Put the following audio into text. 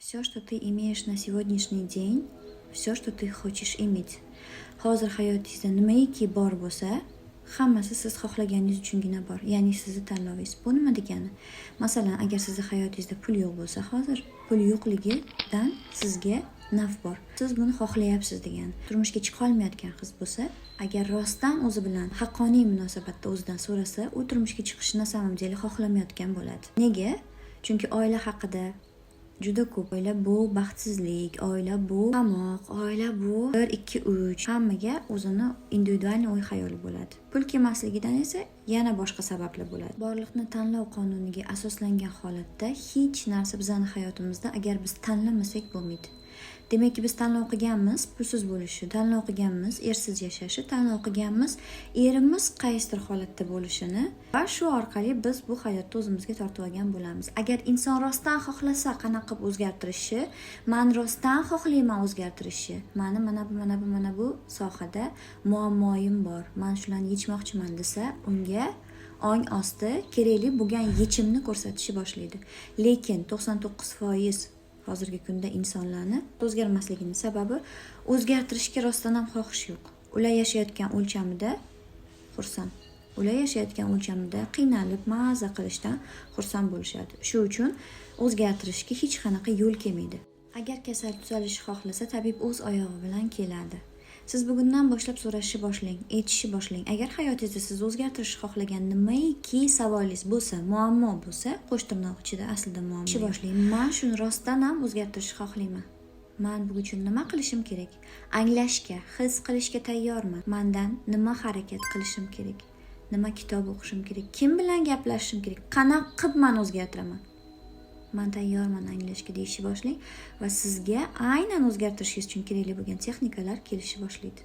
Все, что ты имеешь на сегодняшний день, все, что ты хочешь iметь. Hozir hayotingizda nimaiki bor bo'lsa, hammasi siz xohlaganingiz uchungina bor. Ya'ni sizni tanlovingiz. Bu nima degani? Masalan, agar sizni hayotingizda pul yo'q bo'lsa, hozir pul yo'qligidan sizga naf bor. Siz buni xohlayapsiz degani. Turmushga chiqa olmayotgan qiz bo'lsa, agar rostdan o'zi bilan haqqoniy munosabatda o'zidan so'rasa, u turmushga chiqishni na samim деле xohlamayotgan bo'ladi. Nega? Chunki oila haqida juda ko'p. Oila bu baxtsizlik, oila bu qamoq, oila bu 1 2 3 hammaga o'zini individualniy o'y xayoli bo'ladi. Pul kelmasligidan esa yana boshqa sabablar bo'ladi. Borliqni tanlov qonuniga asoslangan holatda hech narsa bizning hayotimizda agar biz tanlamasak bo'lmaydi. Demakki biz tanlov qilganmiz pulsiz bo'lishi, tanlov qilganmiz ersiz yashashi, tanlov qilganmiz erimiz qaysidir holatda bo'lishini va shu orqali biz bu hayotda o'zimizga tortib olgan bo'lamiz. Agar inson rostdan xohlasa qanaqa qilib o'zgartirishi, men rostdan xohlayman o'zgartirishni. Meni mana bu sohada muammoyim bor. Men shularni yechmoqchiman desa, unga ong osti kerakli bo'lgan yechimni ko'rsatishni boshlaydi. Lekin 99% hozirgi kunda insonlarni o'zgarmasligining sababi o'zgartirishga rostdan ham xohish yo'q. Ular yashayotgan o'lchamida xursand. Ular yashayotgan o'lchamida qiynalib, maza qilishdan xursand bo'lishadi. Shu uchun o'zgartirishga hech qanaqa yo'l kelmaydi. Agar kasal tuzalishni xohlasa, tabib o'z oyog'i bilan keladi. Siz bugundan boshlab so'rashni boshlang, aytishni boshlang. Agar hayotingizda siz o'zgartirishni xohlagan nimaiki savolingiz bo'lsa, muammo bo'lsa, qo'sh tirnoq ichida aslida muammo. Ishni boshlang. Men shuni rostdan ham o'zgartirishni xohlayman. Men buning uchun nima qilishim kerak? Anglashga, his qilishga tayyorman. Mendan nima harakat qilishim kerak? Nima kitob o'qishim kerak? Kim bilan gaplashishim kerak? Qanaqa qilib men o'zgartiraman? Men tayyorman anglashga deyishni boshlang va sizga aynan o'zgartirishingiz uchun kerakli bo'lgan texnikalar kelishni boshlaydi.